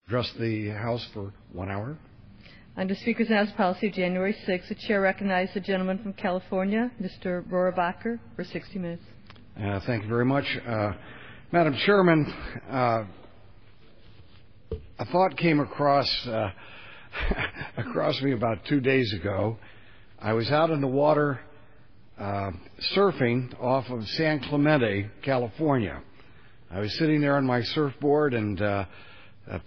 Address the House for 1 hour. Under Speaker's announced policy, January 6th, the Chair recognized the gentleman from California, Mr. Rohrabacher, for 60 minutes. Thank you very much. Madam Chairman, a thought came across me about 2 days ago. I was out in the water surfing off of San Clemente, California. I was sitting there on my surfboard, and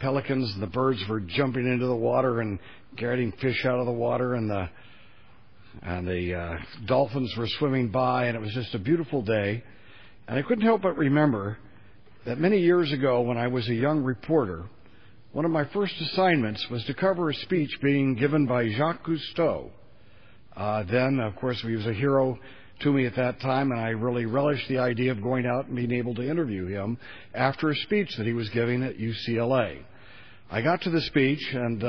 pelicans and the birds were jumping into the water and getting fish out of the water, and the dolphins were swimming by, and it was just a beautiful day. And I couldn't help but remember that many years ago, when I was a young reporter, one of my first assignments was to cover a speech being given by Jacques Cousteau. Then, of course, he was a hero to me at that time, and I really relished the idea of going out and being able to interview him after a speech that he was giving at UCLA. I got to the speech, and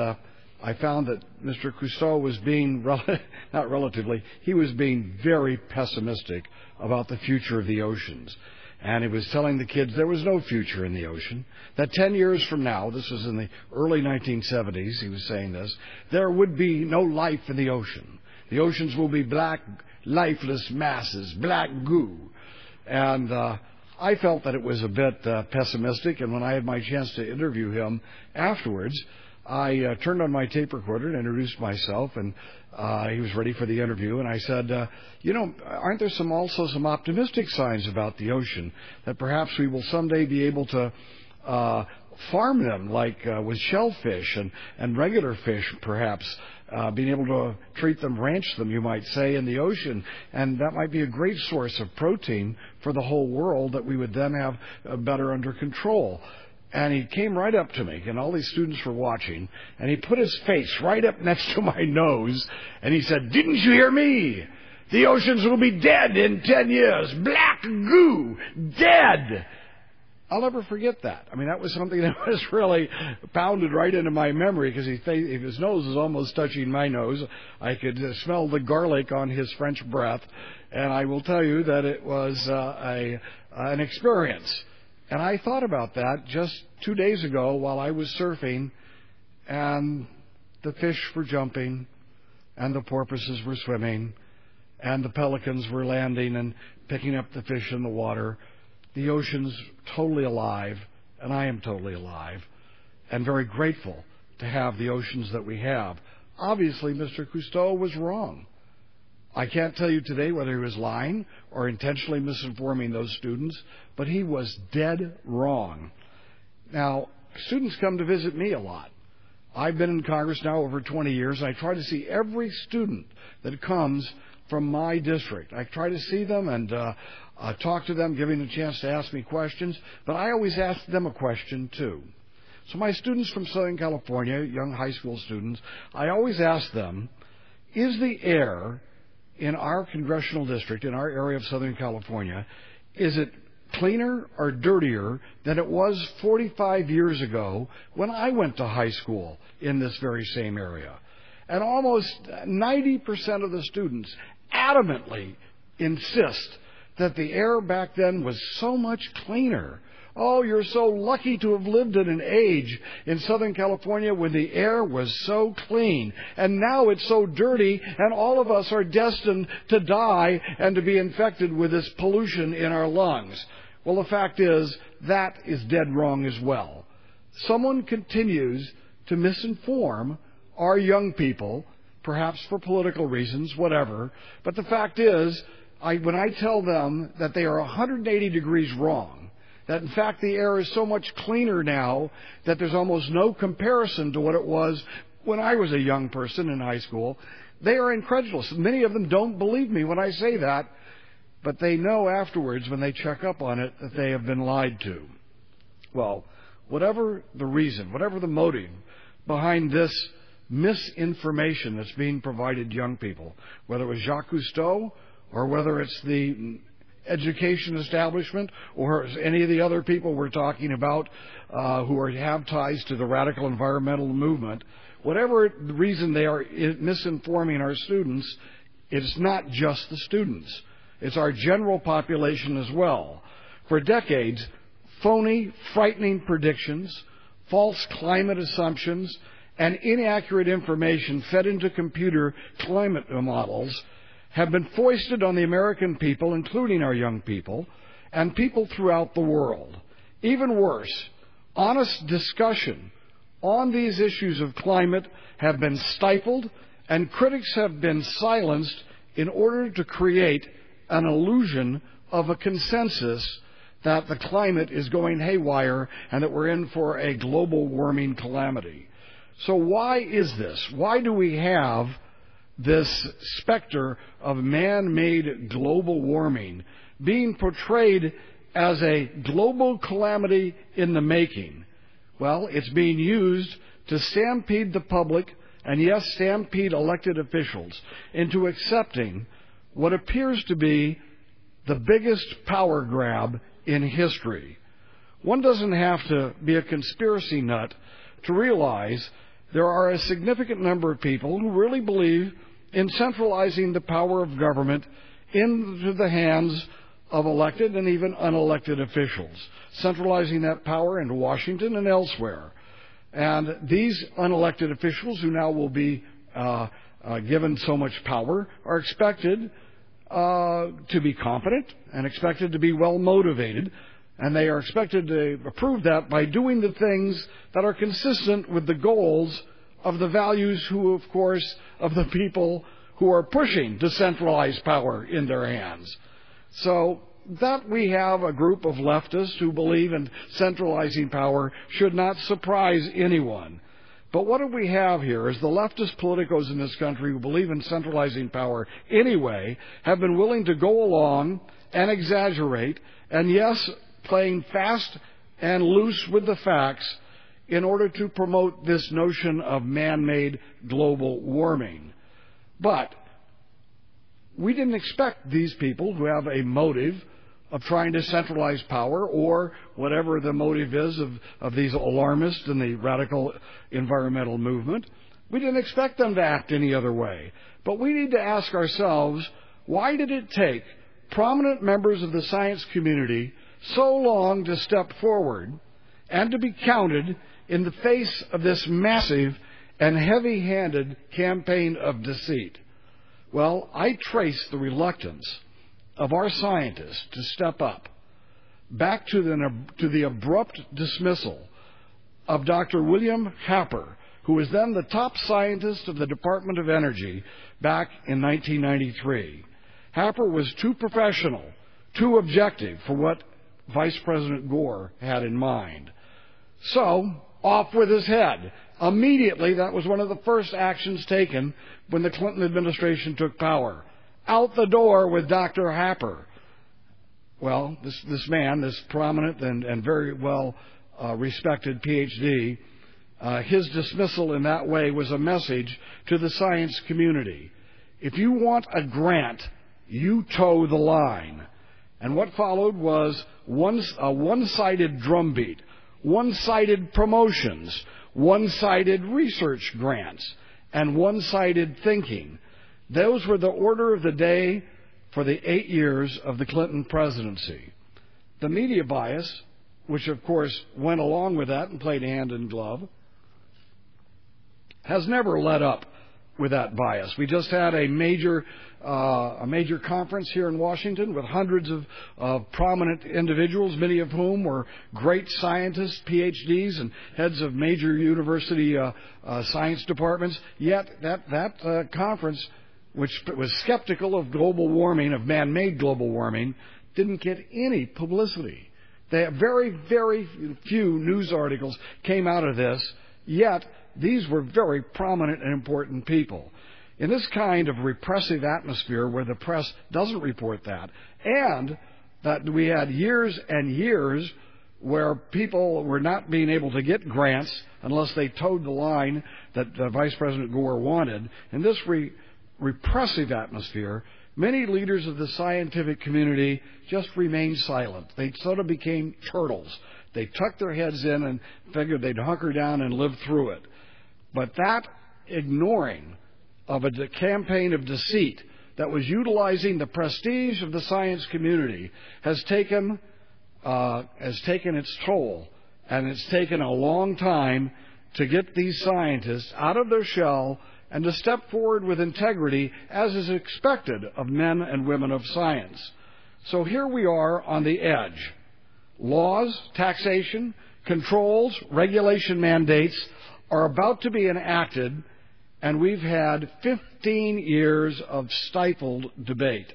I found that Mr. Cousteau was being, he was being very pessimistic about the future of the oceans. And he was telling the kids there was no future in the ocean, that 10 years from now, this was in the early 1970s, he was saying this, there would be no life in the ocean. The oceans will be black, lifeless masses, black goo. And I felt that it was a bit pessimistic, and when I had my chance to interview him afterwards, I turned on my tape recorder and introduced myself, and he was ready for the interview, and I said, aren't there also some optimistic signs about the ocean, that perhaps we will someday be able to farm them, like with shellfish and regular fish, perhaps, being able to treat them, ranch them, you might say, in the ocean, and that might be a great source of protein for the whole world that we would then have better under control. And he came right up to me, and all these students were watching, and he put his face right up next to my nose, and he said, "Didn't you hear me? The oceans will be dead in 10 years. Black goo, dead." I'll never forget that. I mean, that was something that was really pounded right into my memory, because his nose was almost touching my nose. I could smell the garlic on his French breath, and I will tell you that it was an experience. And I thought about that just 2 days ago while I was surfing, and the fish were jumping, and the porpoises were swimming, and the pelicans were landing and picking up the fish in the water. The ocean's totally alive, and I am totally alive, and very grateful to have the oceans that we have. Obviously, Mr. Cousteau was wrong. I can't tell you today whether he was lying or intentionally misinforming those students, but he was dead wrong. Now, students come to visit me a lot. I've been in Congress now over 20 years, and I try to see every student that comes from my district. I try to see them and talk to them, giving them a chance to ask me questions, but I always ask them a question too. So my students from Southern California, young high school students, I always ask them, is the air in our congressional district, in our area of Southern California, is it cleaner or dirtier than it was 45 years ago when I went to high school in this very same area? And almost 90% of the students adamantly insist that the air back then was so much cleaner. Oh, you're so lucky to have lived in an age in Southern California when the air was so clean. And now it's so dirty, and all of us are destined to die and to be infected with this pollution in our lungs. Well, the fact is, that is dead wrong as well. Someone continues to misinform our young people, perhaps for political reasons, whatever. But the fact is, when I tell them that they are 180 degrees wrong, that in fact the air is so much cleaner now that there's almost no comparison to what it was when I was a young person in high school, they are incredulous. Many of them don't believe me when I say that, but they know afterwards when they check up on it that they have been lied to. Well, whatever the reason, whatever the motive behind this misinformation that's being provided to young people, whether it was Jacques Cousteau or whether it's the education establishment or any of the other people we're talking about who have ties to the radical environmental movement, whatever the reason they are misinforming our students, it's not just the students. It's our general population as well. For decades, phony, frightening predictions, false climate assumptions, and inaccurate information fed into computer climate models have been foisted on the American people, including our young people, and people throughout the world. Even worse, honest discussion on these issues of climate have been stifled, and critics have been silenced in order to create an illusion of a consensus that the climate is going haywire and that we're in for a global warming calamity. So why is this? Why do we have this specter of man-made global warming being portrayed as a global calamity in the making? Well, it's being used to stampede the public, and yes, stampede elected officials into accepting what appears to be the biggest power grab in history. One doesn't have to be a conspiracy nut to realize there are a significant number of people who really believe in centralizing the power of government into the hands of elected and even unelected officials, centralizing that power into Washington and elsewhere. And these unelected officials who now will be given so much power are expected to be competent and expected to be well motivated, and they are expected to prove that by doing the things that are consistent with the goals of the values of the people who are pushing to centralize power in their hands. So that we have a group of leftists who believe in centralizing power should not surprise anyone. But what do we have here is the leftist politicos in this country who believe in centralizing power anyway have been willing to go along and exaggerate, and yes, playing fast and loose with the facts in order to promote this notion of man-made global warming. But we didn't expect these people who have a motive of trying to centralize power, or whatever the motive is of these alarmists in the radical environmental movement. We didn't expect them to act any other way. But we need to ask ourselves, why did it take prominent members of the science community so long to step forward and to be counted in the face of this massive and heavy-handed campaign of deceit? Well, I trace the reluctance of our scientists to step up back to the abrupt dismissal of Dr. William Happer, who was then the top scientist of the Department of Energy back in 1993. Happer was too professional, too objective for what Vice President Gore had in mind. So, off with his head. Immediately, that was one of the first actions taken when the Clinton administration took power. Out the door with Dr. Happer. Well, this man, this prominent and very well respected PhD, his dismissal in that way was a message to the science community. If you want a grant, you toe the line. And what followed was a one-sided drumbeat, one-sided promotions, one-sided research grants, and one-sided thinking. Those were the order of the day for the 8 years of the Clinton presidency. The media bias, which of course went along with that and played hand in glove, has never let up with that bias. We just had a major conference here in Washington with hundreds of prominent individuals, many of whom were great scientists, PhDs, and heads of major university science departments. Yet that conference, which was skeptical of global warming, of man-made global warming, didn't get any publicity. Very, very few news articles came out of this, yet these were very prominent and important people. In this kind of repressive atmosphere where the press doesn't report that, and that we had years and years where people were not being able to get grants unless they towed the line that Vice President Gore wanted, in this repressive atmosphere, many leaders of the scientific community just remained silent. They sort of became turtles. They tucked their heads in and figured they'd hunker down and live through it. But that ignoring of a campaign of deceit that was utilizing the prestige of the science community has taken its toll And it's taken a long time to get these scientists out of their shell and to step forward with integrity, as is expected of men and women of science. So here we are on the edge. Laws, taxation, controls, regulation mandates are about to be enacted, and we've had 15 years of stifled debate.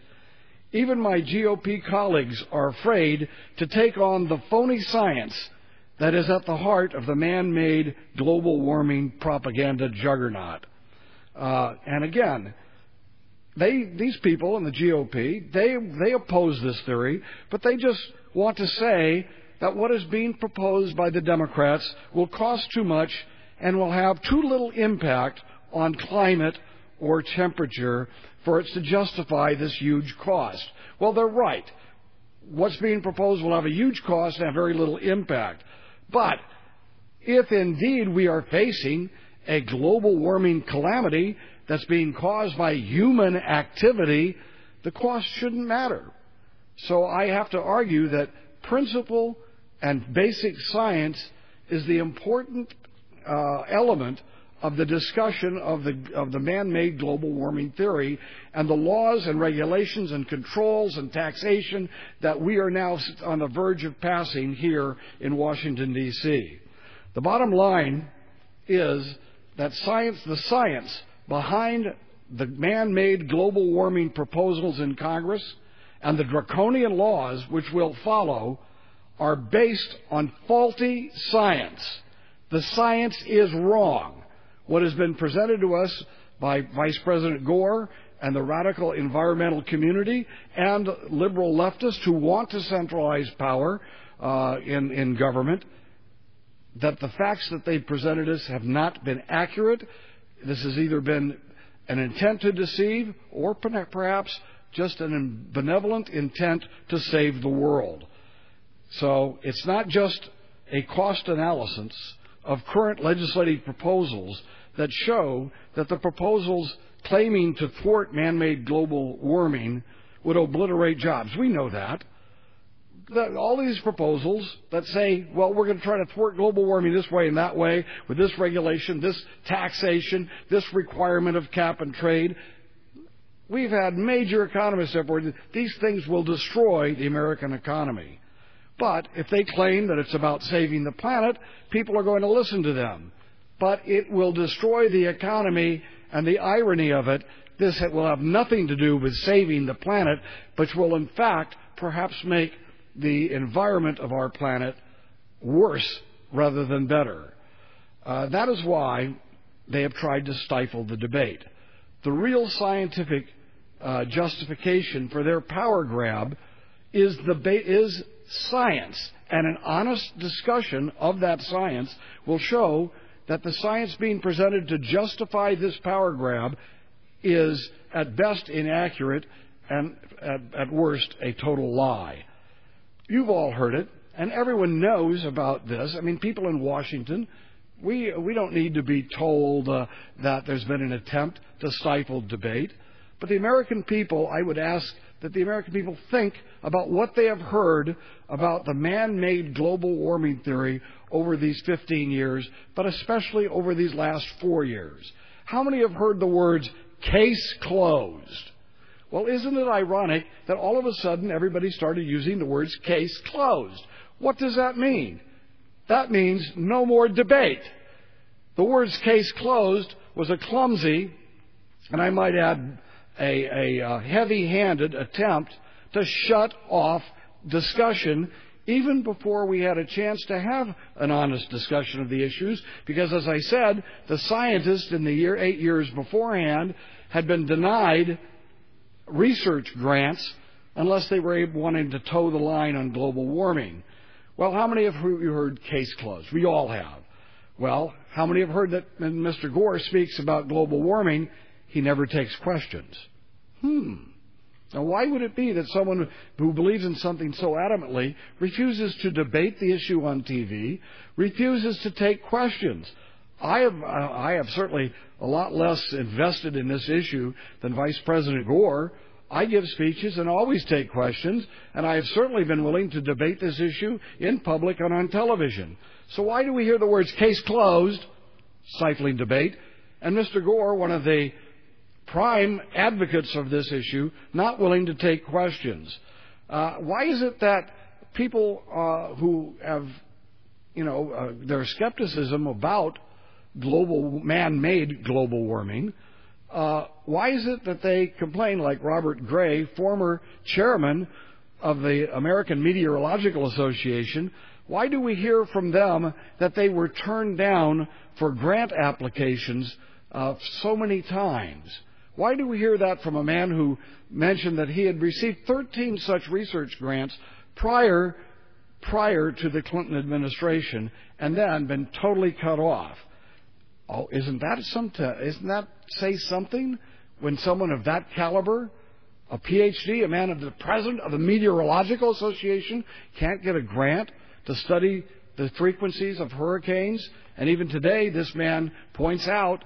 Even my GOP colleagues are afraid to take on the phony science that is at the heart of the man-made global warming propaganda juggernaut. And again, these people in the GOP, they oppose this theory, but they just want to say that what is being proposed by the Democrats will cost too much and will have too little impact on climate or temperature for it to justify this huge cost. Well, they're right. What's being proposed will have a huge cost and have very little impact. But if indeed we are facing a global warming calamity that's being caused by human activity, the cost shouldn't matter. So I have to argue that principle and basic science is the important element of the discussion of the man-made global warming theory, and the laws and regulations and controls and taxation that we are now on the verge of passing here in Washington, D.C. The bottom line is that the science behind the man-made global warming proposals in Congress and the draconian laws which will follow are based on faulty science. The science is wrong. What has been presented to us by Vice President Gore and the radical environmental community and liberal leftists who want to centralize power in government, that the facts that they've presented us have not been accurate. This has either been an intent to deceive or perhaps just a benevolent intent to save the world. So it's not just a cost analysis of current legislative proposals that show that the proposals claiming to thwart man-made global warming would obliterate jobs. We know that. All these proposals that say, well, we're going to try to thwart global warming this way and that way, with this regulation, this taxation, this requirement of cap and trade. We've had major economists say these things will destroy the American economy. But if they claim that it's about saving the planet, people are going to listen to them. But it will destroy the economy, and the irony of it, this will have nothing to do with saving the planet, but will in fact perhaps make the environment of our planet worse rather than better. That is why they have tried to stifle the debate. The real scientific justification for their power grab is science, and an honest discussion of that science will show that the science being presented to justify this power grab is at best inaccurate and at worst a total lie. You've all heard it, and everyone knows about this. I mean, people in Washington, we don't need to be told that there's been an attempt to stifle debate. But the American people, I would ask that the American people think about what they have heard about the man-made global warming theory over these 15 years, but especially over these last 4 years. How many have heard the words, case closed? Well, isn't it ironic that all of a sudden everybody started using the words case closed? What does that mean? That means no more debate. The words case closed was a clumsy, and I might add, a heavy-handed attempt to shut off discussion even before we had a chance to have an honest discussion of the issues, because, as I said, the scientists in the 8 years beforehand had been denied research grants unless they were wanting to toe the line on global warming. Well, how many of you heard case closed? We all have. Well, how many have heard that when Mr. Gore speaks about global warming, he never takes questions? Now, why would it be that someone who believes in something so adamantly refuses to debate the issue on TV, refuses to take questions? I have certainly a lot less invested in this issue than Vice President Gore. I give speeches and always take questions, and I have certainly been willing to debate this issue in public and on television. So why do we hear the words case closed, stifling debate, and Mr. Gore, one of the prime advocates of this issue, not willing to take questions? Why is it that people who have, their skepticism about man-made global warming, why is it that they complain, like Robert Gray, former chairman of the American Meteorological Association? Why do we hear from them that they were turned down for grant applications so many times? Why do we hear that from a man who mentioned that he had received 13 such research grants prior to the Clinton administration and then been totally cut off? Oh, isn't that say something when someone of that caliber, a PhD, a man of the president of the Meteorological Association, can't get a grant to study the frequencies of hurricanes? And even today, this man points out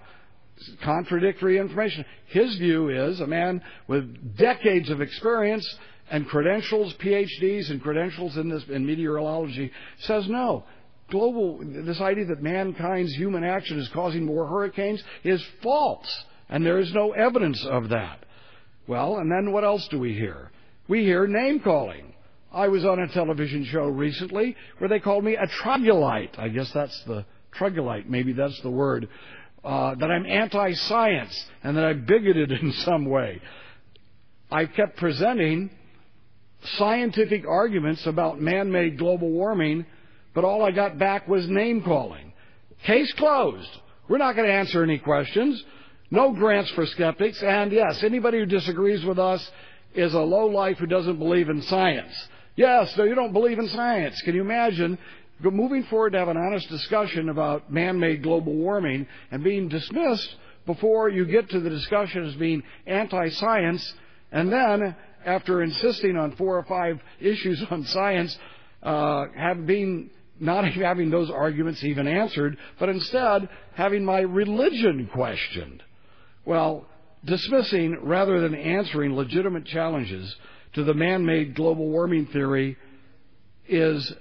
contradictory information. His view is, a man with decades of experience and credentials, PhDs and credentials in meteorology, says no. This idea that mankind's human action is causing more hurricanes is false, and there is no evidence of that. Well, and then what else do we hear? We hear name-calling. I was on a television show recently where they called me a troglodyte. I guess that's the troglodyte, maybe that's the word. That I'm anti-science and that I'm bigoted in some way. I kept presenting scientific arguments about man-made global warming, but all I got back was name-calling. Case closed. We're not going to answer any questions. No grants for skeptics. And yes, anybody who disagrees with us is a lowlife who doesn't believe in science. Yes, so you don't believe in science. Can you imagine moving forward to have an honest discussion about man-made global warming and being dismissed before you get to the discussion as being anti-science, and then, after insisting on 4 or 5 issues on science, not having those arguments even answered, but instead having my religion questioned? Well, dismissing rather than answering legitimate challenges to the man-made global warming theory is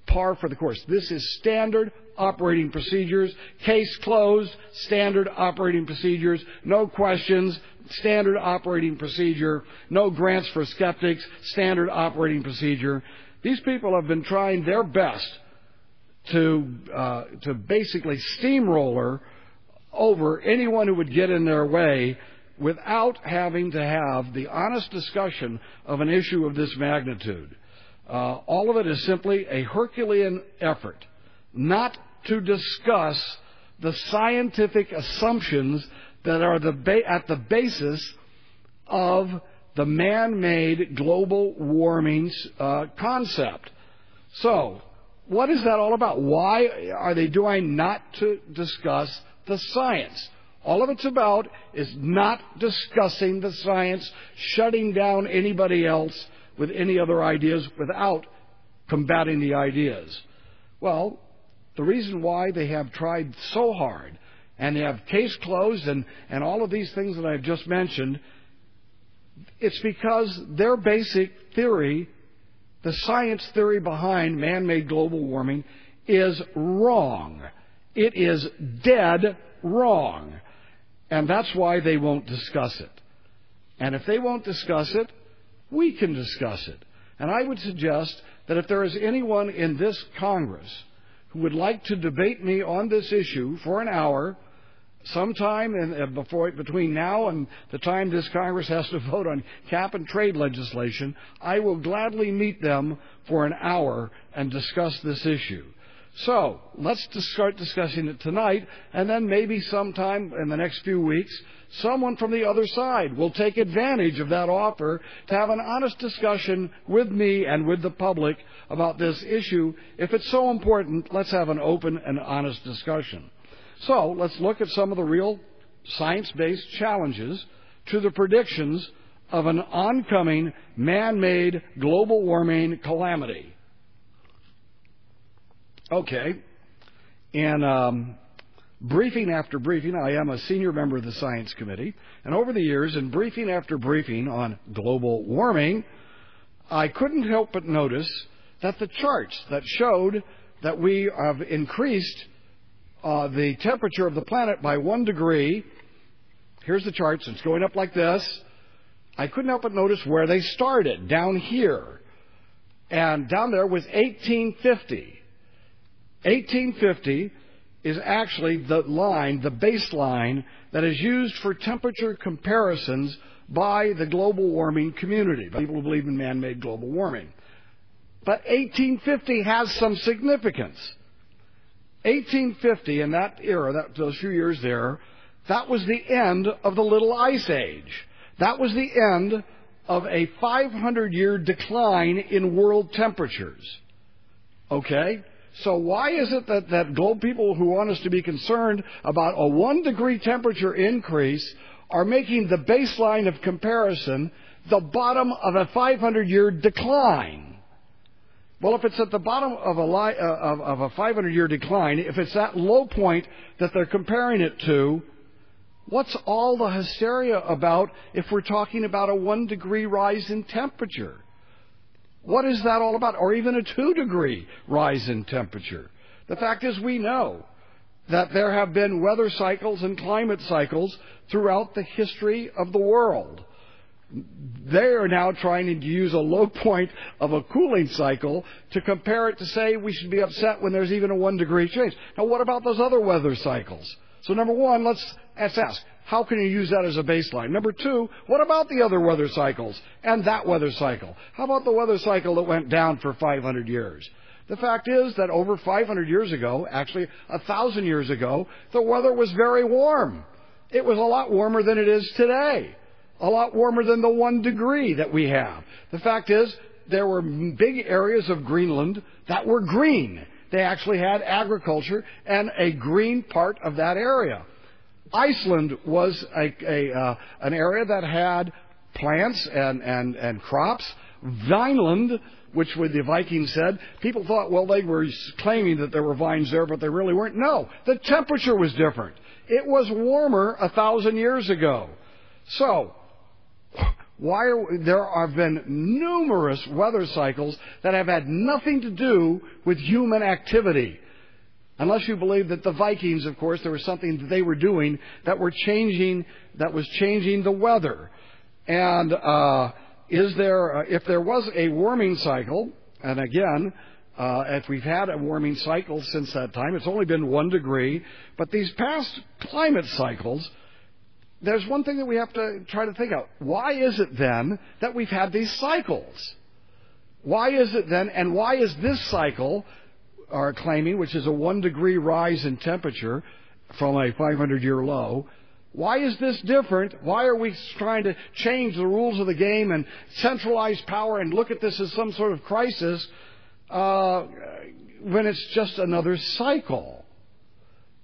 par for the course. This is standard operating procedures. Case closed, standard operating procedures. No questions, standard operating procedure. No grants for skeptics, standard operating procedure. These people have been trying their best to basically steamroller over anyone who would get in their way without having to have the honest discussion of an issue of this magnitude. All of it is simply a Herculean effort not to discuss the scientific assumptions that are at the basis of the man-made global warming concept. So, what is that all about? Why are they doing not to discuss the science? All of it's about is not discussing the science, shutting down anybody else with any other ideas without combating the ideas. Well, the reason why they have tried so hard, and they have case closed and all of these things that I've just mentioned, it's because their basic theory, the science theory behind man-made global warming, is wrong. It is dead wrong. And that's why they won't discuss it. And if they won't discuss it, we can discuss it. And I would suggest that if there is anyone in this Congress who would like to debate me on this issue for an hour, sometime between now and the time this Congress has to vote on cap and trade legislation, I will gladly meet them for an hour and discuss this issue. So, let's start discussing it tonight, and then maybe sometime in the next few weeks, someone from the other side will take advantage of that offer to have an honest discussion with me and with the public about this issue. If it's so important, let's have an open and honest discussion. So, let's look at some of the real science-based challenges to the predictions of an oncoming man-made global warming calamity. Okay. In briefing after briefing, I am a senior member of the Science Committee, and over the years, in briefing after briefing on global warming, I couldn't help but notice that the charts that showed that we have increased the temperature of the planet by 1 degree. Here's the charts. It's going up like this. I couldn't help but notice where they started, down here. And down there was 1850. 1850 is actually the line, the baseline, that is used for temperature comparisons by the global warming community, by people who believe in man-made global warming. But 1850 has some significance. 1850, in that era, those few years there, that was the end of the Little Ice Age. That was the end of a 500-year decline in world temperatures. Okay? So why is it that global people who want us to be concerned about a 1 degree temperature increase are making the baseline of comparison the bottom of a 500-year decline? Well, if it's at the bottom of a 500-year decline, if it's that low point that they're comparing it to, what's all the hysteria about if we're talking about a 1 degree rise in temperature? What is that all about? Or even a 2 degree rise in temperature? The fact is, we know that there have been weather cycles and climate cycles throughout the history of the world. They are now trying to use a low point of a cooling cycle to compare it to say we should be upset when there's even a 1 degree change. Now, what about those other weather cycles? So, number one, let's ask, how can you use that as a baseline? Number two, what about the other weather cycles and that weather cycle? How about the weather cycle that went down for 500 years? The fact is that over 500 years ago, actually 1,000 years ago, the weather was very warm. It was a lot warmer than it is today. A lot warmer than the 1 degree that we have. The fact is, there were big areas of Greenland that were green. They actually had agriculture and a green part of that area. Iceland was an area that had plants and crops. Vineland, which the Vikings said, people thought, well, they were claiming that there were vines there, but they really weren't. No, the temperature was different. It was warmer 1,000 years ago. So, there have been numerous weather cycles that have had nothing to do with human activity. Unless you believe that the Vikings, of course, there was something that they were doing that was changing the weather. And if there was a warming cycle, and again, if we've had a warming cycle since that time, it's only been 1 degree, but these past climate cycles, there's one thing that we have to try to think of. Why is it then that we've had these cycles? Why is it then, and why is this cycle, are claiming, which is a 1 degree rise in temperature from a 500-year low, why is this different? Why are we trying to change the rules of the game and centralize power and look at this as some sort of crisis when it's just another cycle?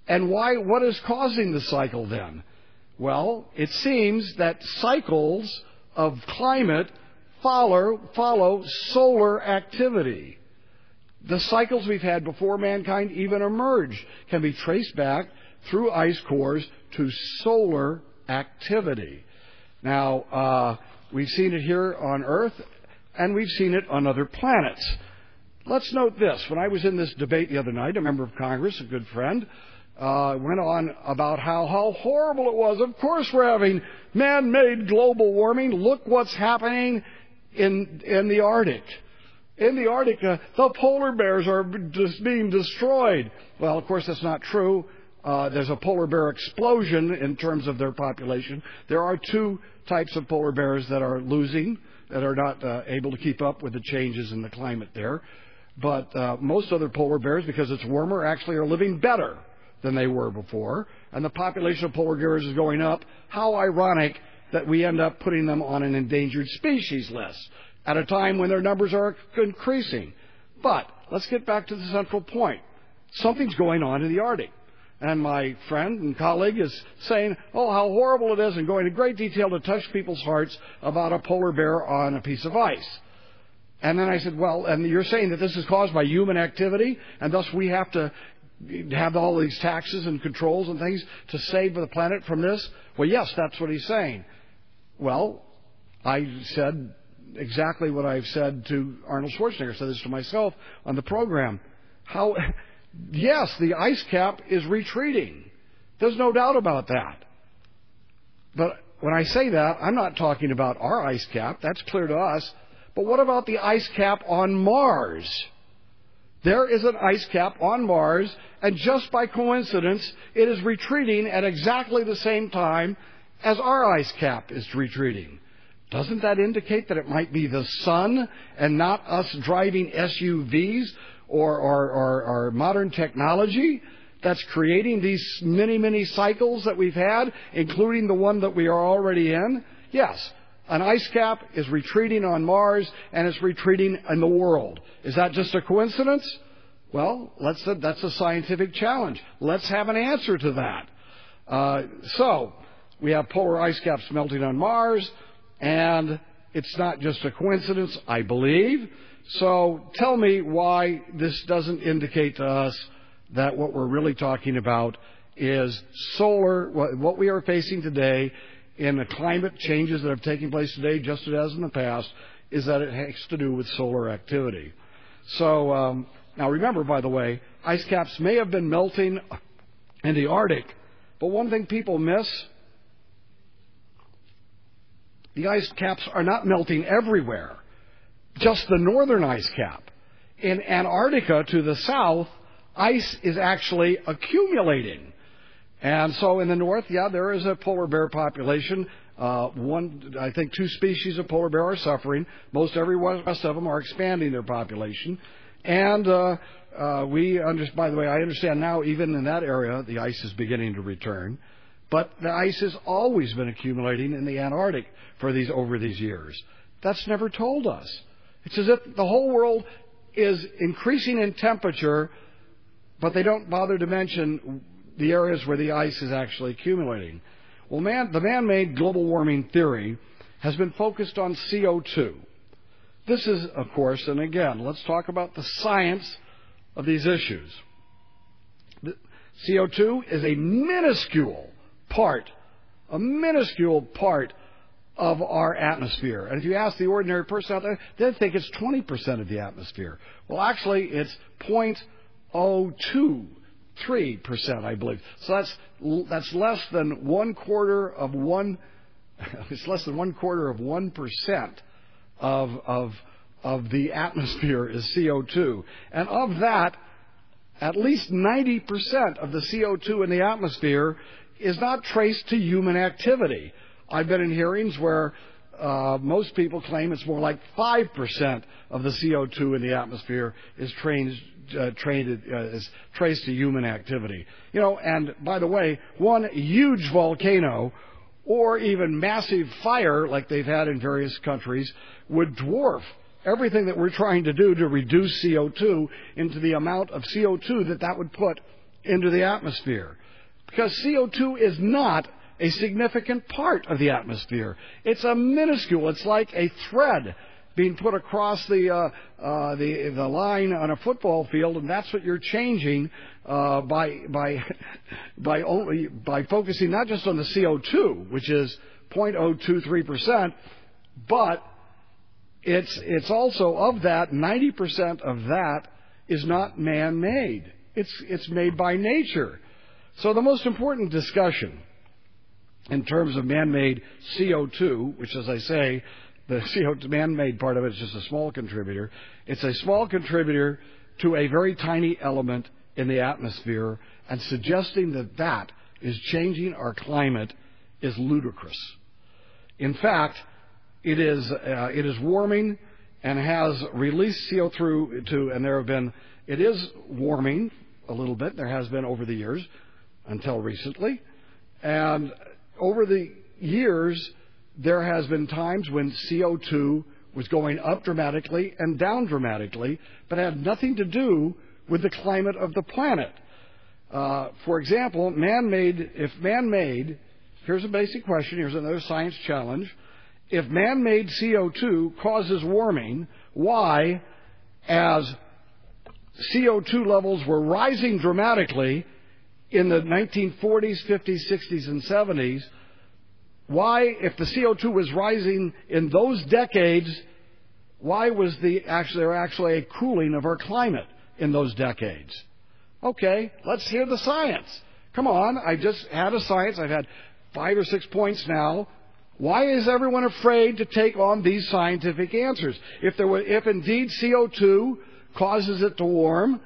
And what is causing the cycle then? Well, it seems that cycles of climate follow solar activity. The cycles we've had before mankind even emerged can be traced back through ice cores to solar activity. Now, we've seen it here on Earth, and we've seen it on other planets. Let's note this. When I was in this debate the other night, a member of Congress, a good friend, went on about how horrible it was. Of course we're having man-made global warming. Look what's happening in the Arctic. In the Arctic, the polar bears are just being destroyed. Well, of course, that's not true. There's a polar bear explosion in terms of their population. There are 2 types of polar bears that are losing, that are not able to keep up with the changes in the climate there. But most other polar bears, because it's warmer, actually are living better than they were before. And the population of polar bears is going up. How ironic that we end up putting them on an endangered species list at a time when their numbers are increasing. But let's get back to the central point. Something's going on in the Arctic. And my friend and colleague is saying, oh, how horrible it is, and going into great detail to touch people's hearts about a polar bear on a piece of ice. And then I said, well, and you're saying that this is caused by human activity, and thus we have to have all these taxes and controls and things to save the planet from this? Well, yes, that's what he's saying. Well, I said exactly what I've said to Arnold Schwarzenegger. I said this to myself on the program. Yes, the ice cap is retreating. There's no doubt about that. But when I say that, I'm not talking about our ice cap. That's clear to us. But what about the ice cap on Mars? There is an ice cap on Mars, and just by coincidence, it is retreating at exactly the same time as our ice cap is retreating. Doesn't that indicate that it might be the sun and not us driving SUVs or modern technology that's creating these many cycles that we've had, including the one that we are already in? Yes, an ice cap is retreating on Mars, and it's retreating in the world. Is that just a coincidence? Well, that's a scientific challenge. Let's have an answer to that. So, we have polar ice caps melting on Mars, and it's not just a coincidence, I believe. So, tell me why this doesn't indicate to us that what we're really talking about is solar, what we are facing today in the climate changes that have taken place today, just as in the past, is that it has to do with solar activity. So, now remember, by the way, ice caps may have been melting in the Arctic, but one thing people miss, the ice caps are not melting everywhere, just the northern ice cap. In Antarctica to the south, ice is actually accumulating. And so in the north, yeah, there is a polar bear population. I think 2 species of polar bear are suffering. Most every rest of them are expanding their population. And by the way, I understand now even in that area, the ice is beginning to return. But the ice has always been accumulating in the Antarctic over these years. That's never told us. It's as if the whole world is increasing in temperature, but they don't bother to mention the areas where the ice is actually accumulating. Well, the man-made global warming theory has been focused on CO2. This is, of course, and again, let's talk about the science of these issues. CO2 is a minuscule part of our atmosphere. And if you ask the ordinary person out there, they think it's 20% of the atmosphere. Well, actually, it's 0.023%, I believe. So that's less than 1/4 of one. It's less than 1/4 of 1% of the atmosphere is CO2, and of that, at least 90% of the CO2 in the atmosphere is not traced to human activity. I've been in hearings where most people claim it's more like 5% of the CO2 in the atmosphere is traced to human activity. And by the way, one huge volcano or even massive fire like they've had in various countries would dwarf everything that we're trying to do to reduce CO2 into the amount of CO2 that would put into the atmosphere. Because CO2 is not a significant part of the atmosphere. It's a minuscule. It's like a thread being put across the line on a football field, and that's what you're changing by focusing not just on the CO2, which is 0.023%, but it's also of that 90% of that is not man-made. It's made by nature. So the most important discussion in terms of man-made CO2, which, as I say, the CO2 man-made part of it is just a small contributor. It's a small contributor to a very tiny element in the atmosphere, and suggesting that is changing our climate is ludicrous. In fact, it is warming and has released CO2, and it is warming a little bit. There has been over the years until recently, and over the years, there has been times when CO2 was going up dramatically and down dramatically, but had nothing to do with the climate of the planet. For example, here's a basic question, here's another science challenge. If man-made CO2 causes warming, why, as CO2 levels were rising dramatically in the 1940s, 50s, 60s, and 70s, why, if the CO2 was rising in those decades, why was there actually a cooling of our climate? in those decades. Okay, let's hear the science. Come on, I just had a science. I've had 5 or 6 points now. Why is everyone afraid to take on these scientific answers? If indeed CO2 causes it to warm,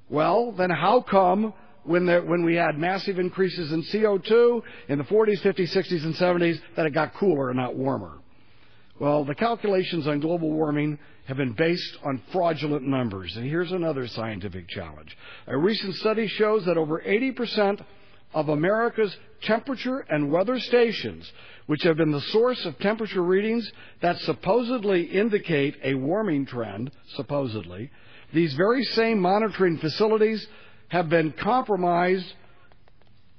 well, then how come when we had massive increases in CO2 in the 40s, 50s, 60s, and 70s that it got cooler and not warmer? Well, the calculations on global warming have been based on fraudulent numbers. And here's another scientific challenge. A recent study shows that over 80% of America's temperature and weather stations, which have been the source of temperature readings that supposedly indicate a warming trend, supposedly, these very same monitoring facilities have been compromised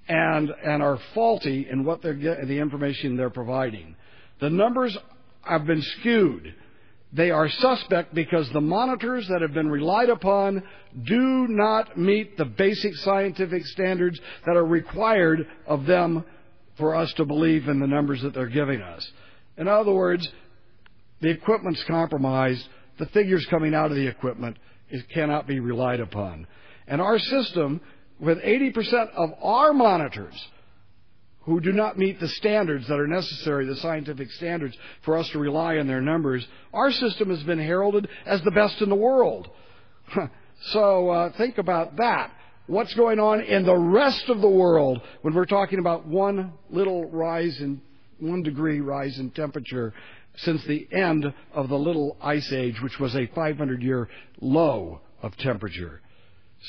and are faulty in what the information they're providing. The numbers have been skewed. They are suspect because the monitors that have been relied upon do not meet the basic scientific standards that are required of them for us to believe in the numbers that they're giving us. In other words, the equipment's compromised. The figures coming out of the equipment cannot be relied upon. And our system, with 80% of our monitors who do not meet the standards that are necessary, the scientific standards, for us to rely on their numbers, our system has been heralded as the best in the world. So think about that. What's going on in the rest of the world when we're talking about 1 degree rise in temperature since the end of the Little Ice Age, which was a 500-year low of temperature.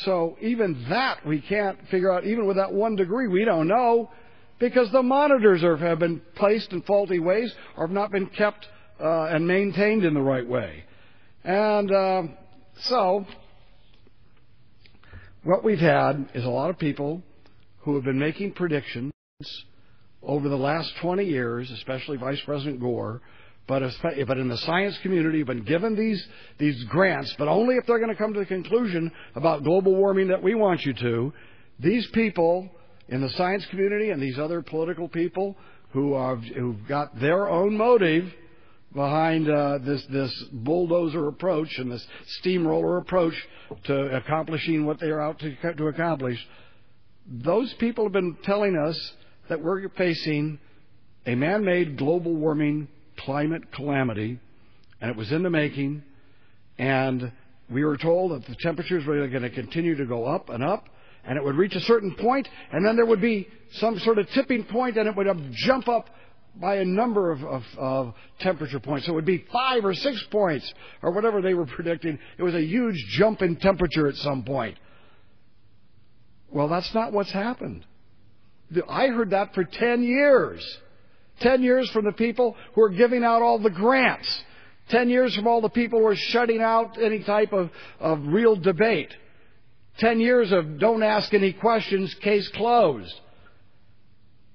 So even that we can't figure out. Even with that 1 degree, we don't know, because the monitors have been placed in faulty ways or have not been kept and maintained in the right way. And so what we've had is a lot of people who have been making predictions over the last 20 years, especially Vice President Gore, but in the science community have been given these grants, but only if they're going to come to the conclusion about global warming that we want you to. These people in the science community and these other political people who've got their own motive behind this bulldozer approach and this steamroller approach to accomplishing what they are out to accomplish, those people have been telling us that we're facing a man-made global warming climate calamity, and it was in the making, and we were told that the temperatures were going to continue to go up and up, and it would reach a certain point, and then there would be some sort of tipping point, and it would jump up by a number of temperature points. So it would be 5 or 6 points, or whatever they were predicting. It was a huge jump in temperature at some point. Well, that's not what's happened. I heard that for 10 years. 10 years from the people who are giving out all the grants. 10 years from all the people who are shutting out any type of real debate. 10 years of don't ask any questions, case closed.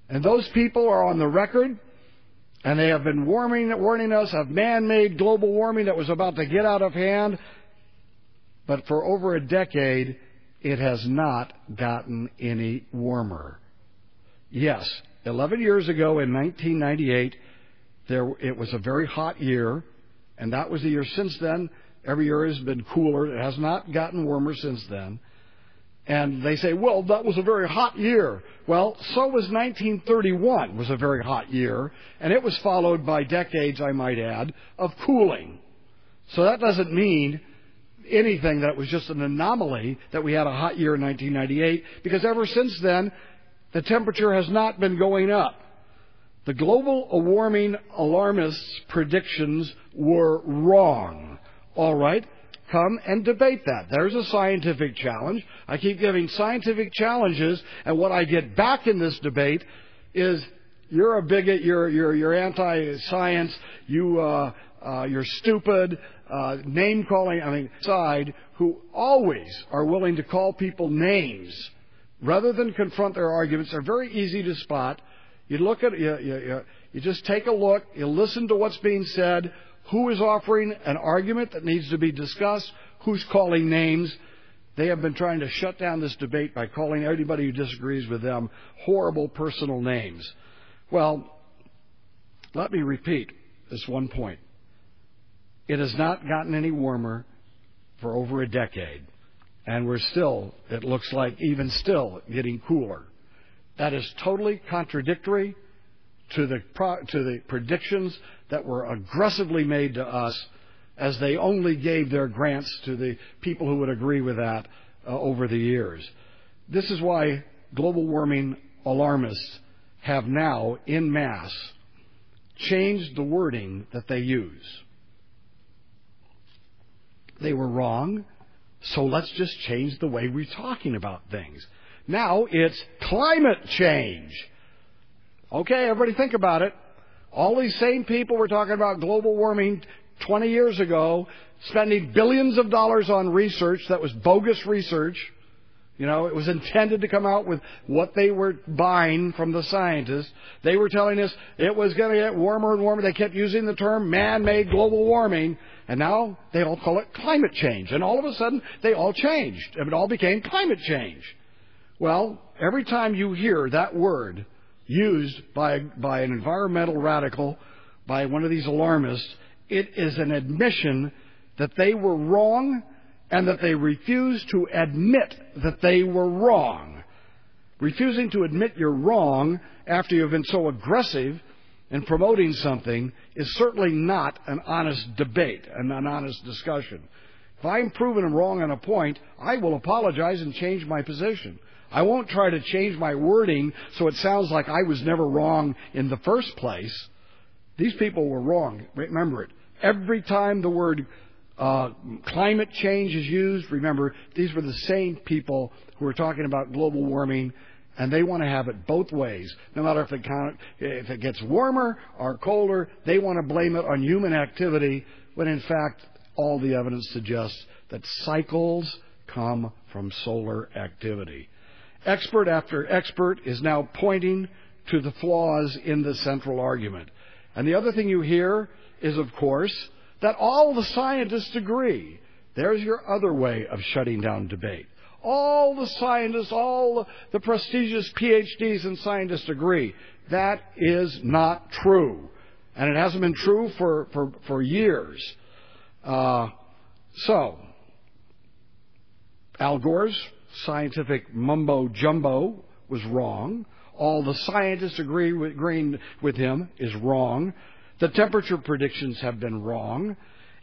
And those people are on the record, and they have been warning us of man-made global warming that was about to get out of hand. But for over a decade, it has not gotten any warmer. Yes, 11 years ago in 1998, it was a very hot year, and that was the year since then. Every year has been cooler. It has not gotten warmer since then. And they say, well, that was a very hot year. Well, so was 1931, was a very hot year, and it was followed by decades, I might add, of cooling. So that doesn't mean anything that it was just an anomaly that we had a hot year in 1998, because ever since then, the temperature has not been going up. The global warming alarmists' predictions were wrong. All right, come and debate that. There's a scientific challenge. I keep giving scientific challenges, and what I get back in this debate is you're a bigot, you're anti-science, you're stupid, name-calling, side who always are willing to call people names rather than confront their arguments. They're very easy to spot. You look at you just take a look, you listen to what's being said, who is offering an argument that needs to be discussed, who's calling names. They have been trying to shut down this debate by calling everybody who disagrees with them horrible personal names. Well, let me repeat this one point. It has not gotten any warmer for over a decade. and we're still, it looks like, even still getting cooler. That is totally contradictory to the predictions that were aggressively made to us, as they only gave their grants to the people who would agree with that over the years. This is why global warming alarmists have now, en masse, changed the wording that they use. They were wrong, so let's just change the way we're talking about things. Now it's climate change. Okay, everybody think about it. All these same people were talking about global warming 20 years ago, spending billions of dollars on research that was bogus research. You know, it was intended to come out with what they were buying from the scientists. They were telling us it was going to get warmer and warmer. They kept using the term man-made global warming, and now they all call it climate change. And all of a sudden, they all changed. It all became climate change. Well, every time you hear that word used by an environmental radical, by one of these alarmists, it is an admission that they were wrong and that they refused to admit that they were wrong. Refusing to admit you're wrong after you've been so aggressive in promoting something is certainly not an honest debate and an honest discussion. If I'm proven wrong on a point, I will apologize and change my position. I won't try to change my wording so it sounds like I was never wrong in the first place. These people were wrong. Remember it. Every time the word climate change is used, remember, these were the same people who were talking about global warming, and they want to have it both ways. No matter if it gets warmer or colder, they want to blame it on human activity, when in fact all the evidence suggests that cycles come from solar activity. Expert after expert is now pointing to the flaws in the central argument. And the other thing you hear is, of course, that all the scientists agree. There's your other way of shutting down debate. All the scientists, all the prestigious PhDs and scientists agree. That is not true. And it hasn't been true for years. So, Al Gore's scientific mumbo-jumbo was wrong. All the scientists agreeing with him is wrong. The temperature predictions have been wrong.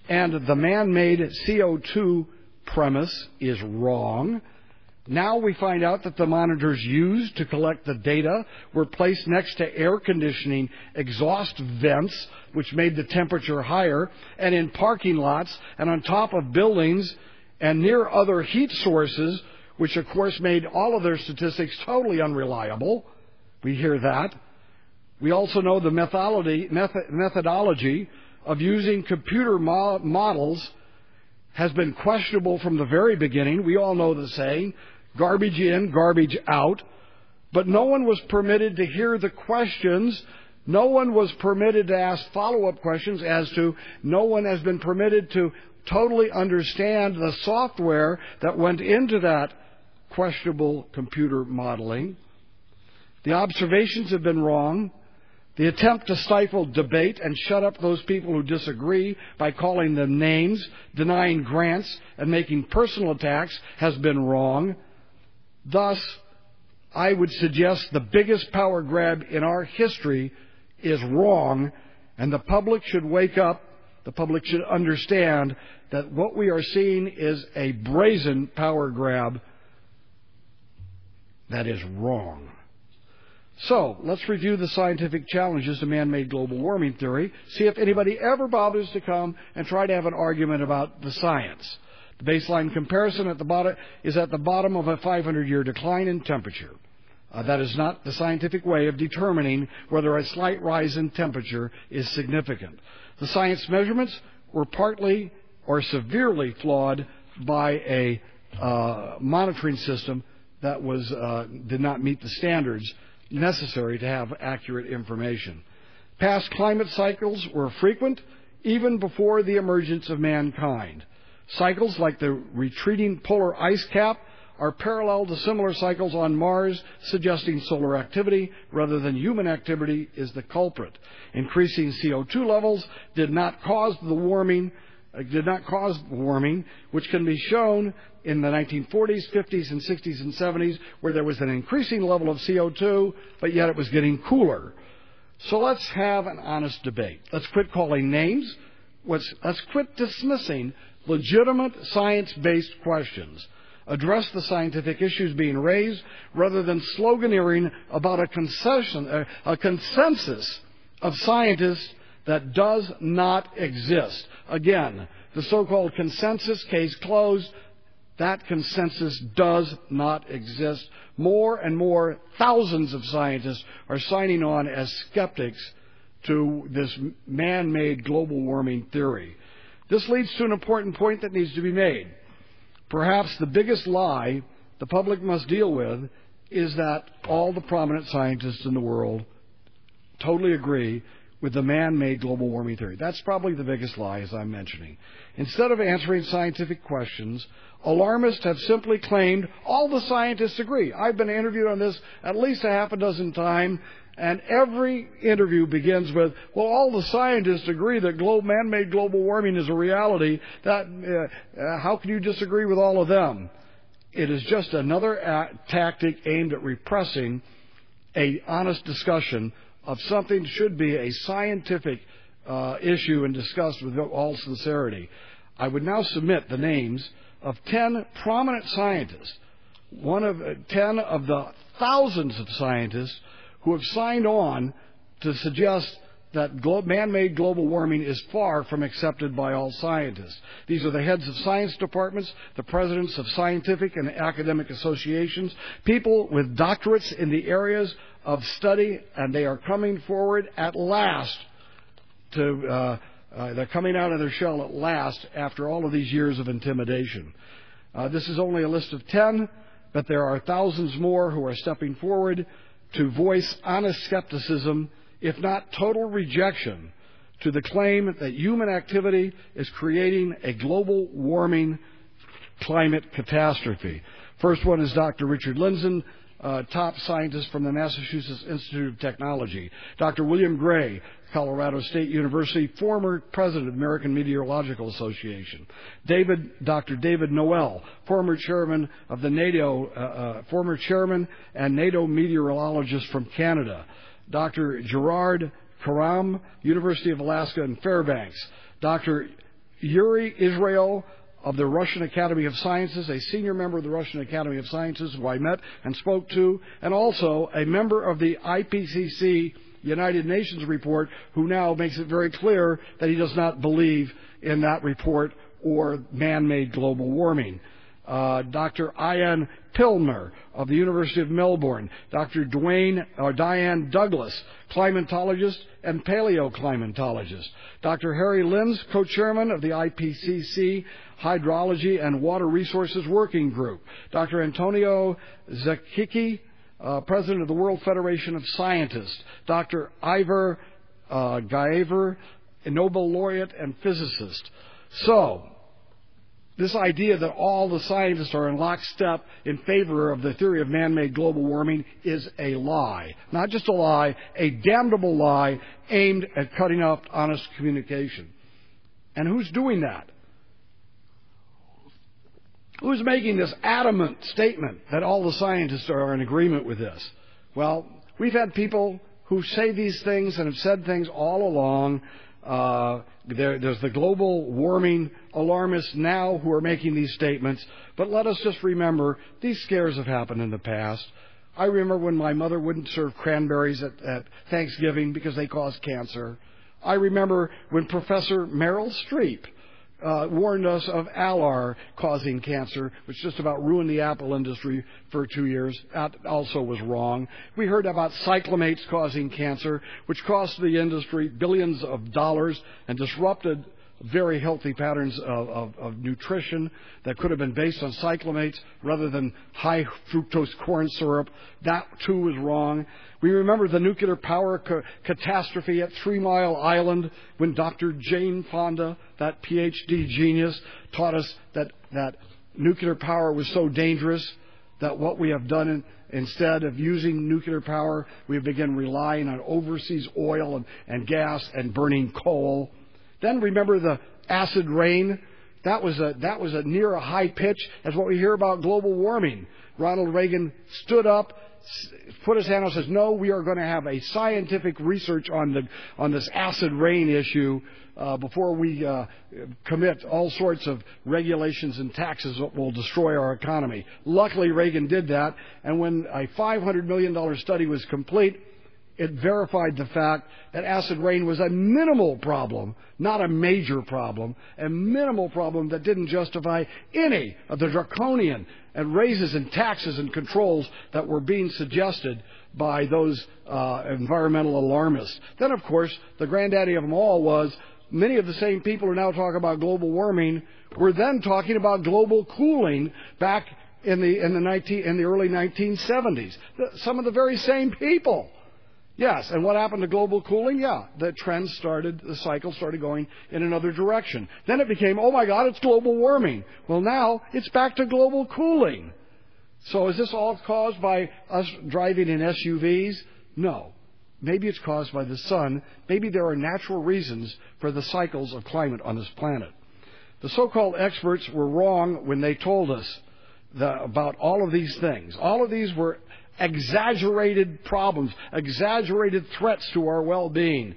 And the man-made CO2 premise is wrong. Now we find out that the monitors used to collect the data were placed next to air conditioning exhaust vents, which made the temperature higher, and in parking lots and on top of buildings and near other heat sources, which of course made all of their statistics totally unreliable. We hear that. We also know the methodology of using computer models has been questionable from the very beginning. We all know the saying, garbage in, garbage out. But no one was permitted to hear the questions. No one was permitted to ask follow-up questions no one has been permitted to totally understand the software that went into that questionable computer modeling. The observations have been wrong. The attempt to stifle debate and shut up those people who disagree by calling them names, denying grants, and making personal attacks has been wrong. Thus, I would suggest the biggest power grab in our history is wrong, and the public should wake up. The public should understand that what we are seeing is a brazen power grab that is wrong. So, let's review the scientific challenges to man-made global warming theory, see if anybody ever bothers to come and try to have an argument about the science. The baseline comparison is at the bottom of a 500-year decline in temperature. That is not the scientific way of determining whether a slight rise in temperature is significant. The science measurements were partly or severely flawed by a monitoring system that did not meet the standards necessary to have accurate information. Past climate cycles were frequent even before the emergence of mankind. Cycles like the retreating polar ice cap are parallel to similar cycles on Mars, suggesting solar activity rather than human activity is the culprit. Increasing CO2 levels did not cause the warming, did not cause warming, which can be shown in the 1940s, 50s, and 60s and 70s, where there was an increasing level of CO2, but yet it was getting cooler. So let's have an honest debate. Let's quit calling names. Let's quit dismissing legitimate science-based questions. Address the scientific issues being raised rather than sloganeering about a consensus of scientists that does not exist. Again, the so-called consensus, case closed, that consensus does not exist. More and more thousands of scientists are signing on as skeptics to this man-made global warming theory. This leads to an important point that needs to be made. Perhaps the biggest lie the public must deal with is that all the prominent scientists in the world totally agree with the man-made global warming theory. That's probably the biggest lie, as I'm mentioning. Instead of answering scientific questions, alarmists have simply claimed all the scientists agree. I've been interviewed on this at least a half a dozen times, and every interview begins with, well, all the scientists agree that man-made global warming is a reality. How can you disagree with all of them? It is just another tactic aimed at repressing an honest discussion of something that should be a scientific issue and discussed with all sincerity. I would now submit the names of 10 prominent scientists, 10 of the thousands of scientists who have signed on to suggest that man-made global warming is far from accepted by all scientists. These are the heads of science departments, the presidents of scientific and academic associations, people with doctorates in the areas of study, and they are coming forward at last they're coming out of their shell at last after all of these years of intimidation. This is only a list of 10, but there are thousands more who are stepping forward to voice honest skepticism, if not total rejection, to the claim that human activity is creating a global warming climate catastrophe. First one is Dr. Richard Lindzen, top scientist from the Massachusetts Institute of Technology. Dr. William Gray, Colorado State University, former president of the American Meteorological Association. Dr. David Noel, former chairman of the former chairman and NATO meteorologist from Canada. Dr. Gerard Karam, University of Alaska in Fairbanks. Dr. Yuri Israel of the Russian Academy of Sciences, a senior member of the Russian Academy of Sciences who I met and spoke to, and also a member of the IPCC United Nations report, who now makes it very clear that he does not believe in that report or man-made global warming. Dr. Ian Pilner of the University of Melbourne, Dr. Diane Douglas, climatologist and paleoclimatologist, Dr. Harry Linz, co-chairman of the IPCC Hydrology and Water Resources Working Group, Dr. Antonio Zakicki, president of the World Federation of Scientists, Dr. Ivar Gaiver, a Nobel laureate and physicist. So, this idea that all the scientists are in lockstep in favor of the theory of man-made global warming is a lie. Not just a lie, a damnable lie aimed at cutting off honest communication. And who's doing that? Who's making this adamant statement that all the scientists are in agreement with this? Well, we've had people who say these things and have said things all along. There's the global warming alarmists now who are making these statements. But let us just remember, these scares have happened in the past. I remember when my mother wouldn't serve cranberries at Thanksgiving because they cause cancer. I remember when Professor Meryl Streep warned us of Alar causing cancer, which just about ruined the apple industry for 2 years. That also was wrong. We heard about cyclamates causing cancer, which cost the industry billions of dollars and disrupted very healthy patterns of nutrition that could have been based on cyclamates rather than high fructose corn syrup. That too was wrong. We remember the nuclear power catastrophe at 3 Mile Island when Dr. Jane Fonda, that PhD genius, taught us that nuclear power was so dangerous that what we have done instead of using nuclear power, we have begun relying on overseas oil and gas and burning coal. Then remember the acid rain? That was a near a high pitch as what we hear about global warming. Ronald Reagan stood up, put his hand out, and says, "No, we are going to have a scientific research on this acid rain issue before we commit all sorts of regulations and taxes that will destroy our economy." Luckily, Reagan did that, and when a $500 million study was complete, it verified the fact that acid rain was a minimal problem, not a major problem, a minimal problem that didn't justify any of the draconian and raises and taxes and controls that were being suggested by those environmental alarmists. Then, of course, the granddaddy of them all was many of the same people who now talk about global warming were then talking about global cooling back in the early 1970s. Some of the very same people. Yes, and what happened to global cooling? Yeah, the cycle started going in another direction. Then it became, oh my God, it's global warming. Well, now it's back to global cooling. So is this all caused by us driving in SUVs? No. Maybe it's caused by the sun. Maybe there are natural reasons for the cycles of climate on this planet. The so-called experts were wrong when they told us about all of these things. All of these were exaggerated problems, exaggerated threats to our well-being.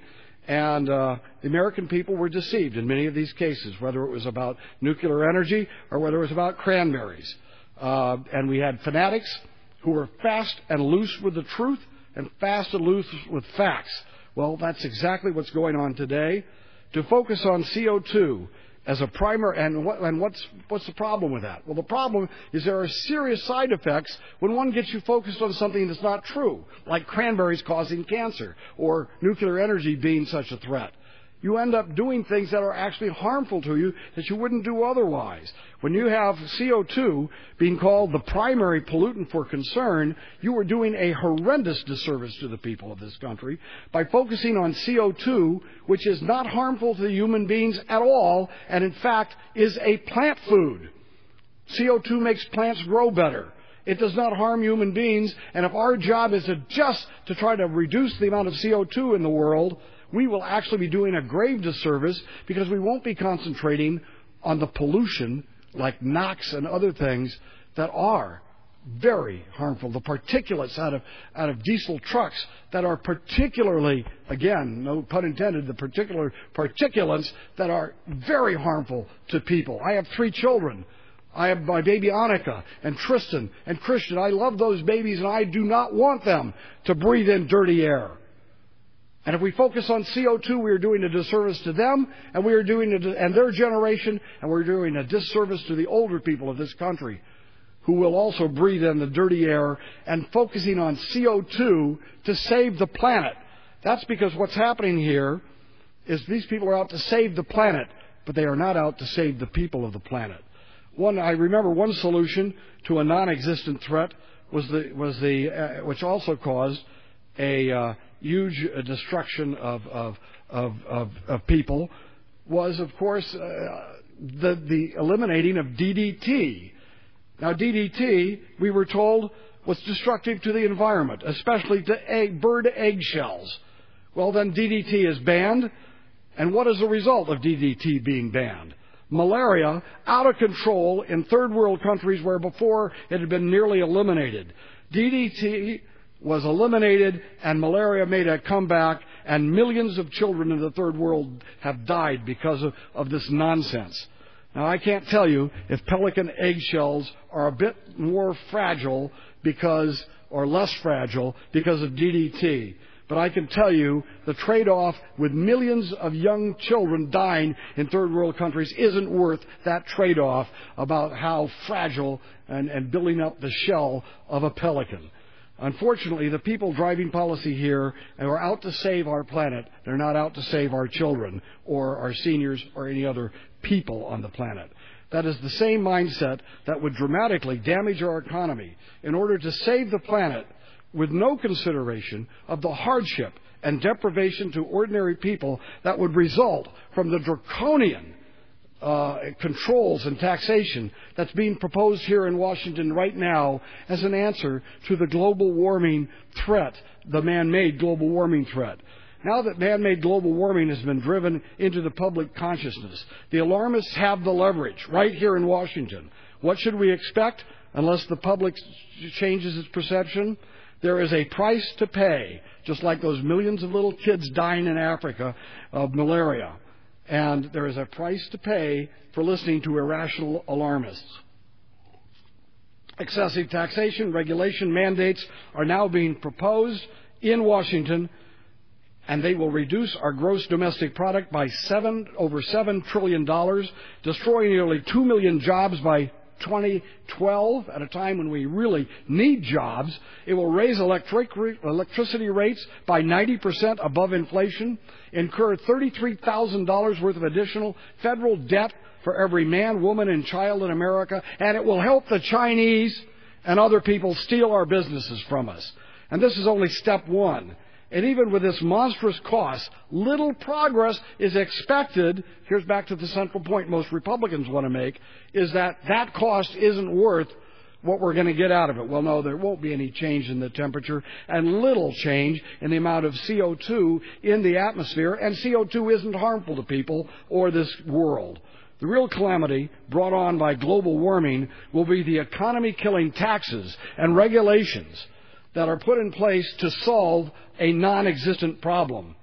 And the American people were deceived in many of these cases, whether it was about nuclear energy or whether it was about cranberries. And we had fanatics who were fast and loose with the truth and fast and loose with facts. Well, that's exactly what's going on today. To focus on CO2 as a primer, and what's the problem with that? Well, the problem is there are serious side effects when one gets you focused on something that's not true, like cranberries causing cancer or nuclear energy being such a threat. You end up doing things that are actually harmful to you that you wouldn't do otherwise. When you have CO2 being called the primary pollutant for concern, you are doing a horrendous disservice to the people of this country by focusing on CO2, which is not harmful to human beings at all, and in fact is a plant food. CO2 makes plants grow better. It does not harm human beings, and if our job is to try to reduce the amount of CO2 in the world, we will actually be doing a grave disservice because we won't be concentrating on the pollution like NOx and other things that are very harmful. The particulates out of diesel trucks that are particularly, again, no pun intended, the particular particulates that are very harmful to people. I have 3 children. I have my baby Annika and Tristan and Christian. I love those babies and I do not want them to breathe in dirty air. And if we focus on CO2, we are doing a disservice to them, and we are doing and their generation, and we're doing a disservice to the older people of this country, who will also breathe in the dirty air, and focusing on CO2 to save the planet. That's because what's happening here is these people are out to save the planet, but they are not out to save the people of the planet. I remember one solution to a non-existent threat which also caused a huge destruction of people, was, of course, the eliminating of DDT. Now, DDT, we were told, was destructive to the environment, especially to bird eggshells. Well, then DDT is banned, and what is the result of DDT being banned? Malaria out of control in third world countries where before it had been nearly eliminated. DDT was eliminated, and malaria made a comeback, and millions of children in the third world have died because of this nonsense. Now, I can't tell you if pelican eggshells are a bit more fragile or less fragile because of DDT. But I can tell you the trade-off with millions of young children dying in third world countries isn't worth that trade-off about how fragile and building up the shell of a pelican. Unfortunately, the people driving policy here are out to save our planet. They're not out to save our children or our seniors or any other people on the planet. That is the same mindset that would dramatically damage our economy in order to save the planet with no consideration of the hardship and deprivation to ordinary people that would result from the draconian controls and taxation that's being proposed here in Washington right now as an answer to the global warming threat, the man-made global warming threat. Now that man-made global warming has been driven into the public consciousness, the alarmists have the leverage right here in Washington. What should we expect unless the public changes its perception? There is a price to pay, just like those millions of little kids dying in Africa of malaria. And there is a price to pay for listening to irrational alarmists. Excessive taxation, regulation, mandates are now being proposed in Washington, and they will reduce our gross domestic product by over $7 trillion, destroying nearly 2 million jobs by 2012, at a time when we really need jobs. It will raise electricity rates by 90% above inflation, incur $33,000 worth of additional federal debt for every man, woman, and child in America, and it will help the Chinese and other people steal our businesses from us. And this is only step one. And even with this monstrous cost, little progress is expected. Here's back to the central point most Republicans want to make, is that that cost isn't worth what we're going to get out of it. Well, no, there won't be any change in the temperature and little change in the amount of CO2 in the atmosphere, and CO2 isn't harmful to people or this world. The real calamity brought on by global warming will be the economy-killing taxes and regulations that are put in place to solve a non-existent problem.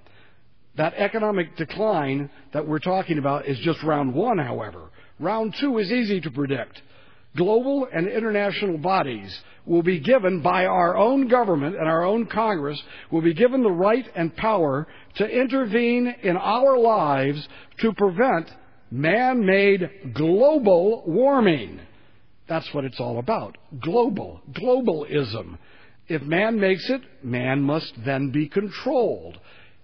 That economic decline that we're talking about is just round one, however. Round two is easy to predict. Global and international bodies will be given by our own government and our own Congress will be given the right and power to intervene in our lives to prevent man-made global warming. That's what it's all about. Globalism. If man makes it, man must then be controlled.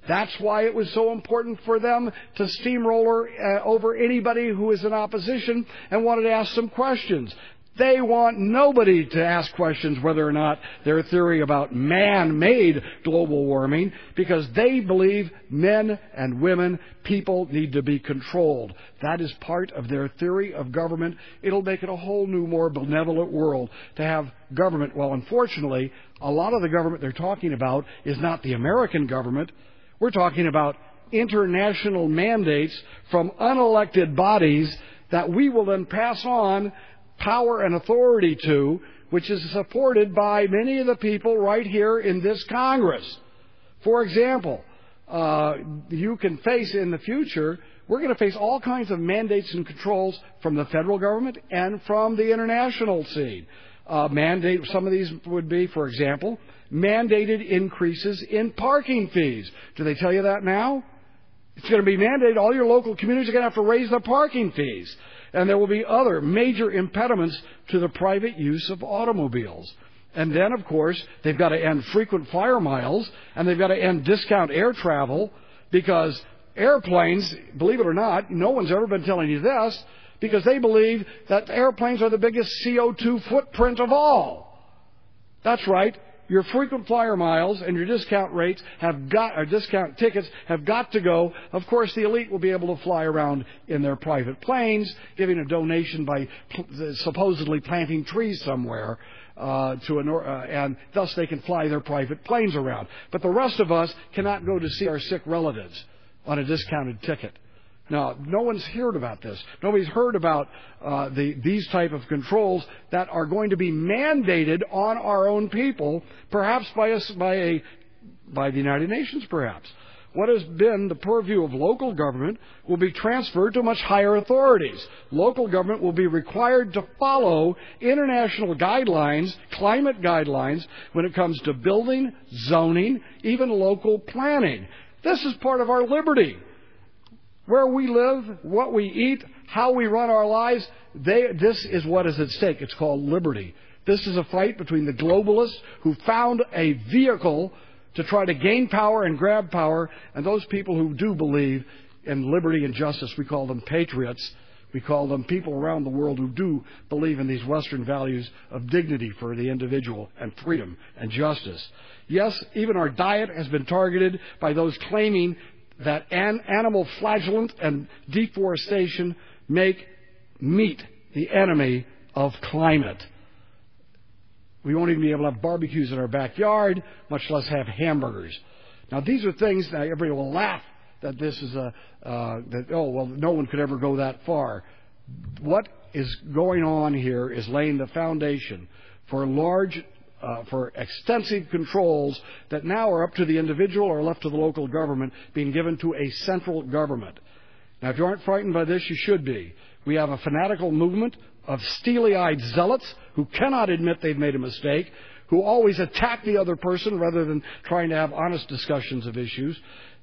That's why it was so important for them to steamroller over anybody who is in opposition and wanted to ask some questions. They want nobody to ask questions whether or not their theory about man-made global warming, because they believe men and women, people, need to be controlled. That is part of their theory of government. It'll make it a whole new, more benevolent world to have government. Well, unfortunately, a lot of the government they're talking about is not the American government. We're talking about international mandates from unelected bodies that we will then pass on power and authority to, which is supported by many of the people right here in this Congress. For example, you can face in the future, we're going to face all kinds of mandates and controls from the federal government and from the international scene. Some of these would be, for example, mandated increases in parking fees. Do they tell you that now? It's going to be mandated. All your local communities are going to have to raise their parking fees. And there will be other major impediments to the private use of automobiles. And then, of course, they've got to end frequent flyer miles, and they've got to end discount air travel, because airplanes, believe it or not, no one's ever been telling you this, because they believe that airplanes are the biggest CO2 footprint of all. That's right. Your frequent flyer miles and your discount rates or discount tickets have got to go. Of course, the elite will be able to fly around in their private planes, giving a donation by supposedly planting trees somewhere, and thus they can fly their private planes around. But the rest of us cannot go to see our sick relatives on a discounted ticket. Now, no one's heard about this. Nobody's heard about these type of controls that are going to be mandated on our own people, perhaps by the United Nations, perhaps. What has been the purview of local government will be transferred to much higher authorities. Local government will be required to follow international guidelines, climate guidelines, when it comes to building, zoning, even local planning. This is part of our liberty. Where we live, what we eat, how we run our lives, this is what is at stake. It's called liberty. This is a fight between the globalists who found a vehicle to try to gain power and grab power, and those people who do believe in liberty and justice. We call them patriots. We call them people around the world who do believe in these Western values of dignity for the individual and freedom and justice. Yes, even our diet has been targeted by those claiming that animal flagellant and deforestation make meat the enemy of climate. We won't even be able to have barbecues in our backyard, much less have hamburgers. Now, these are things that everybody will laugh that this is no one could ever go that far. What is going on here is laying the foundation for for extensive controls that now are up to the individual or left to the local government, being given to a central government. Now, if you aren't frightened by this, you should be. We have a fanatical movement of steely-eyed zealots who cannot admit they've made a mistake, who always attack the other person rather than trying to have honest discussions of issues.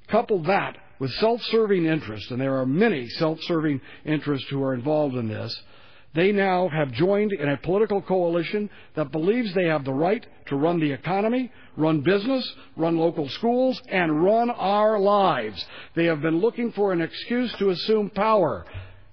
Couple that with self-serving interests, and there are many self-serving interests who are involved in this. They now have joined in a political coalition that believes they have the right to run the economy, run business, run local schools, and run our lives. They have been looking for an excuse to assume power.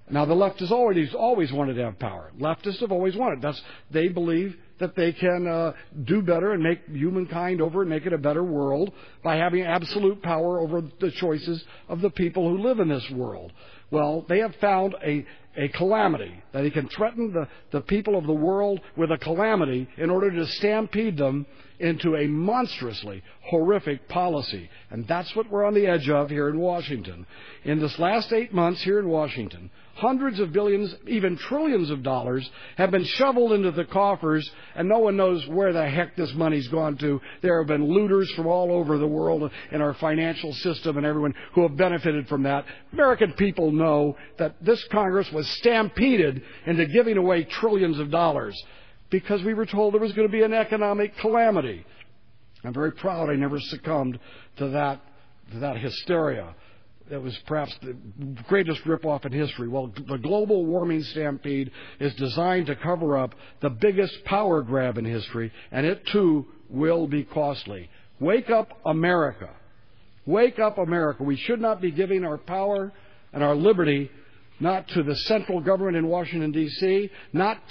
Now, the left has always wanted to have power. Leftists have always wanted. They believe that they can do better and make humankind over and make it a better world by having absolute power over the choices of the people who live in this world. Well, they have found a calamity, that they can threaten the people of the world with a calamity in order to stampede them into a monstrously horrific policy. And that's what we're on the edge of here in Washington. In this last 8 months here in Washington, hundreds of billions, even trillions of dollars have been shoveled into the coffers, and no one knows where the heck this money's gone to. There have been looters from all over the world in our financial system and everyone who have benefited from that. American people know that this Congress was stampeded into giving away trillions of dollars because we were told there was going to be an economic calamity. I'm very proud I never succumbed to that hysteria. That was perhaps the greatest ripoff in history. Well, the global warming stampede is designed to cover up the biggest power grab in history, and it too will be costly. Wake up, America. Wake up, America. We should not be giving our power and our liberty not to the central government in Washington, D.C.,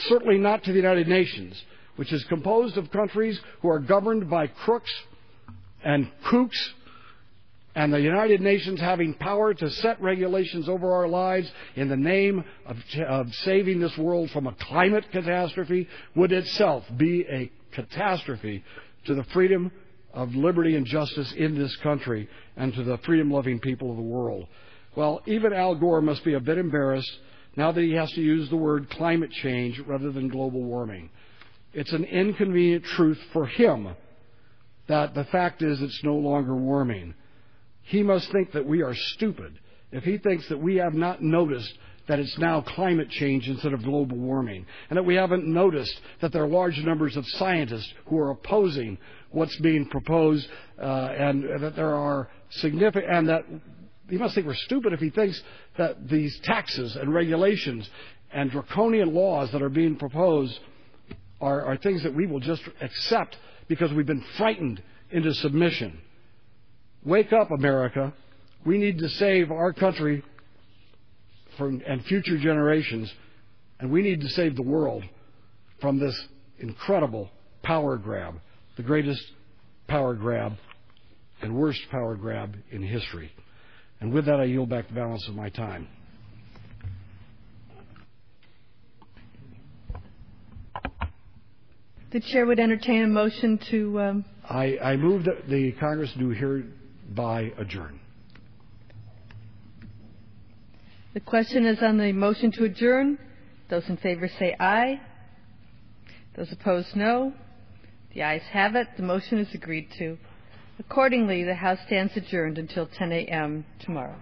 certainly not to the United Nations, which is composed of countries who are governed by crooks and kooks, and the United Nations having power to set regulations over our lives in the name of saving this world from a climate catastrophe would itself be a catastrophe to the freedom of liberty and justice in this country and to the freedom-loving people of the world. Well, even Al Gore must be a bit embarrassed now that he has to use the word climate change rather than global warming. It's an inconvenient truth for him that the fact is it's no longer warming. He must think that we are stupid if he thinks that we have not noticed that it's now climate change instead of global warming, and that we haven't noticed that there are large numbers of scientists who are opposing what's being proposed, and that there are significant, and that he must think we're stupid if he thinks that these taxes and regulations and draconian laws that are being proposed are things that we will just accept because we've been frightened into submission. Wake up, America. We need to save our country and future generations, and we need to save the world from this incredible power grab, the greatest power grab and worst power grab in history. And with that, I yield back the balance of my time. The chair would entertain a motion to... I move that the Congress do hereby adjourn. The question is on the motion to adjourn. Those in favor say aye. Those opposed, no. The ayes have it. The motion is agreed to. Accordingly, the House stands adjourned until 10 a.m. tomorrow.